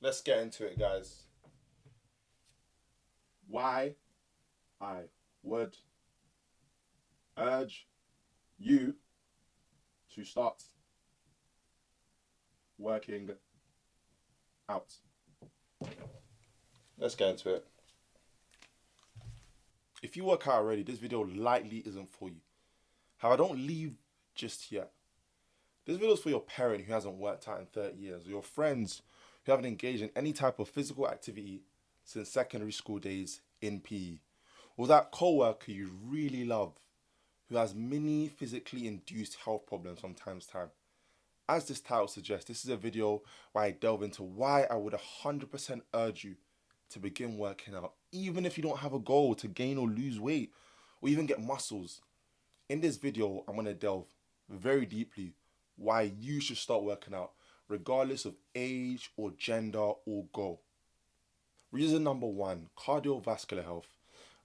Let's get into it, guys. Why I would urge you to start working out. Let's get into it. If you work out already, this video likely isn't for you. However, don't leave just yet. This video is for your parent who hasn't worked out in 30 years, or your friends who haven't engaged in any type of physical activity since secondary school days in PE, or that co-worker you really love who has many physically induced health problems from time to time. As this title suggests, this is a video where I delve into why I would 100% urge you to begin working out, even if you don't have a goal to gain or lose weight, or even get muscles. In this video, I'm going to delve very deeply why you should start working out, regardless of age or gender or goal. Reason number one, cardiovascular health.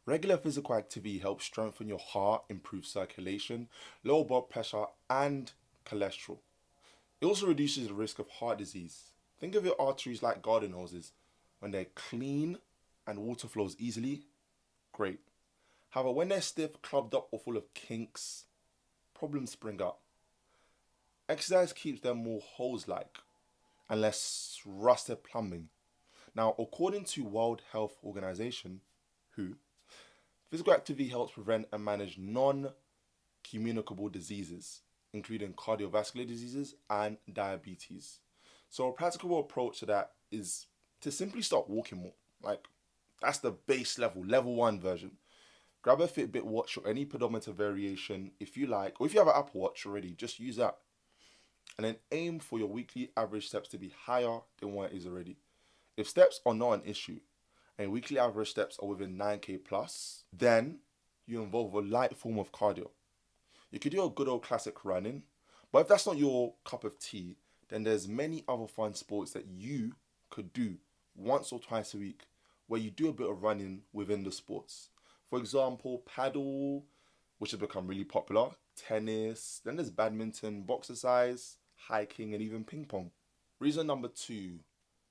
Regular physical activity helps strengthen your heart, improve circulation, lower blood pressure, and cholesterol. It also reduces the risk of heart disease. Think of your arteries like garden hoses. When they're clean and water flows easily, great. However, when they're stiff, clubbed up, or full of kinks, problems spring up. Exercise keeps them more hose-like and less rusted plumbing. Now, according to World Health Organization, WHO, physical activity helps prevent and manage non-communicable diseases, including cardiovascular diseases and diabetes. So a practical approach to that is to simply start walking more. Like, that's the base level, level one version. Grab a Fitbit watch or any pedometer variation if you like, or if you have an Apple Watch already, just use that. And then aim for your weekly average steps to be higher than what it is already. If steps are not an issue, and weekly average steps are within 9k plus, then you involve a light form of cardio. You could do a good old classic running, but if that's not your cup of tea, then there's many other fun sports that you could do once or twice a week where you do a bit of running within the sports. For example, paddle, which has become really popular, tennis, then there's badminton, boxercise, hiking, and even ping pong. Reason number two,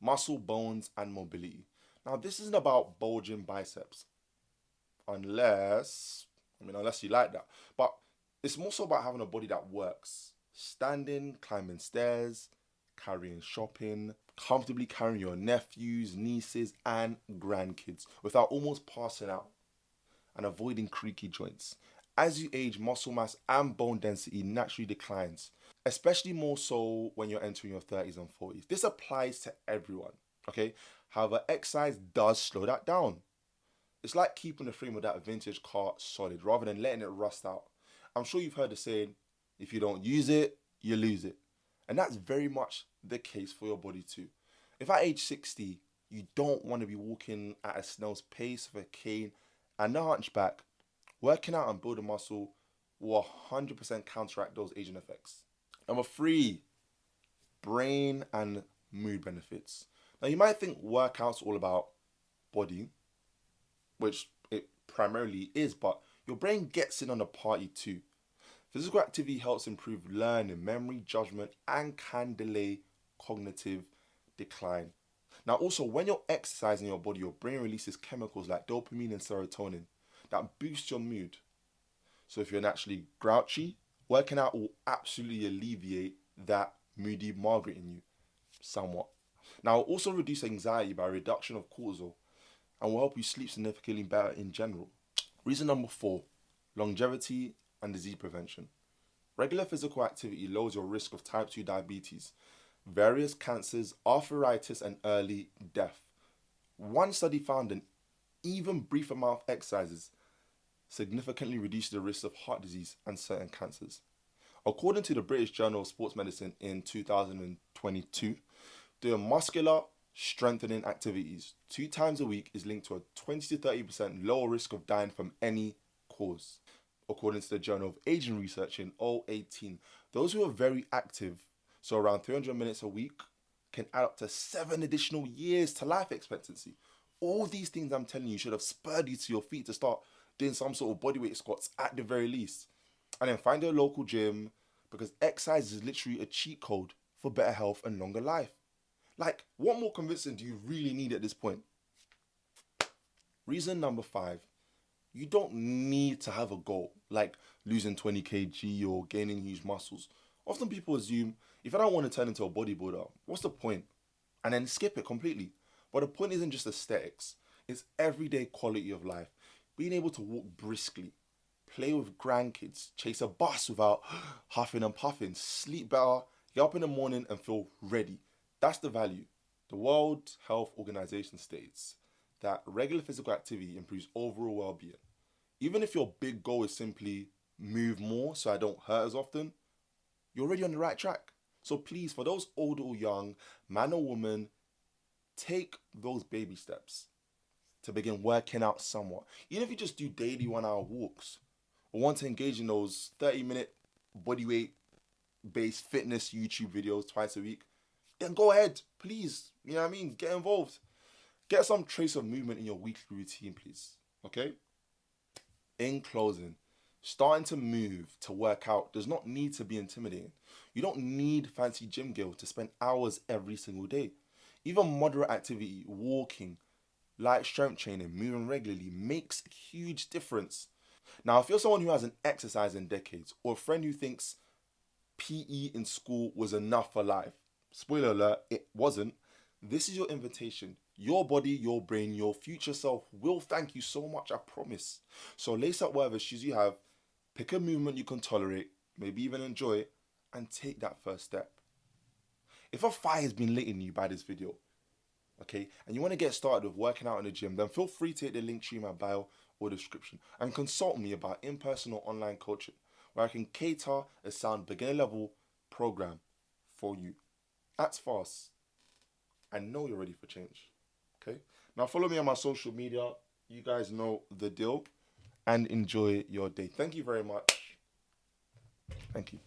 muscle, bones, and mobility. Now, this isn't about bulging biceps, unless you like that. But it's more so about having a body that works. Standing, climbing stairs, carrying shopping, comfortably carrying your nephews, nieces, and grandkids without almost passing out, and avoiding creaky joints. As you age, muscle mass and bone density naturally declines, especially more so when you're entering your 30s and 40s. This applies to everyone, okay? However, exercise does slow that down. It's like keeping the frame of that vintage car solid rather than letting it rust out. I'm sure you've heard the saying, if you don't use it, you lose it. And that's very much the case for your body too. If at age 60, you don't want to be walking at a snail's pace with a cane and a hunchback, working out and building muscle will 100% counteract those aging effects. Number three, brain and mood benefits. Now, you might think workouts all about body, which it primarily is, but your brain gets in on the party too. Physical activity helps improve learning, memory, judgment, and can delay cognitive decline. Now, also, when you're exercising your body, your brain releases chemicals like dopamine and serotonin that boost your mood. So if you're naturally grouchy, working out will absolutely alleviate that moody Margaret in you somewhat. Now, it'll also reduce anxiety by reduction of cortisol and will help you sleep significantly better in general. Reason number four, longevity and disease prevention. Regular physical activity lowers your risk of type 2 diabetes, various cancers, arthritis, and early death. One study found an even brief amount of exercises significantly reduces the risk of heart disease and certain cancers. According to the British Journal of Sports Medicine in 2022, doing muscular strengthening activities 2 times a week is linked to a 20 to 30% lower risk of dying from any cause. According to the Journal of Aging Research in 2018, those who are very active, so around 300 minutes a week, can add up to 7 additional years to life expectancy. All these things I'm telling you should have spurred you to your feet to start doing some sort of bodyweight squats at the very least. And then find your local gym, because exercise is literally a cheat code for better health and longer life. Like, what more convincing do you really need at this point? Reason number 5, you don't need to have a goal like losing 20 kg or gaining huge muscles. Often people assume, if I don't want to turn into a bodybuilder, what's the point? And then skip it completely. But the point isn't just aesthetics, it's everyday quality of life. Being able to walk briskly, play with grandkids, chase a bus without huffing and puffing, sleep better, get up in the morning and feel ready. That's the value. The World Health Organization states that regular physical activity improves overall well-being. Even if your big goal is simply move more so I don't hurt as often, you're already on the right track. So please, for those old or young, man or woman, take those baby steps to begin working out somewhat. Even if you just do daily 1-hour walks or want to engage in those 30-minute bodyweight based fitness YouTube videos twice a week, then go ahead, please. You know what I mean? Get involved. Get some trace of movement in your weekly routine, please. Okay? In closing, starting to move, to work out does not need to be intimidating. You don't need fancy gym gear to spend hours every single day. Even moderate activity, walking, light strength training, moving regularly makes a huge difference. Now, if you're someone who hasn't exercised in decades, or a friend who thinks PE in school was enough for life, spoiler alert, it wasn't, this is your invitation. Your body, your brain, your future self will thank you so much, I promise. So lace up whatever shoes you have, pick a movement you can tolerate, maybe even enjoy it, and take that first step. If a fire has been lit in you by this video, okay, and you want to get started with working out in the gym, then feel free to hit the link tree in my bio or description and consult me about in-person or online coaching, where I can cater a sound beginner level program for you. That's fast. I know you're ready for change. Okay? Now follow me on my social media. You guys know the deal. And enjoy your day. Thank you very much. Thank you.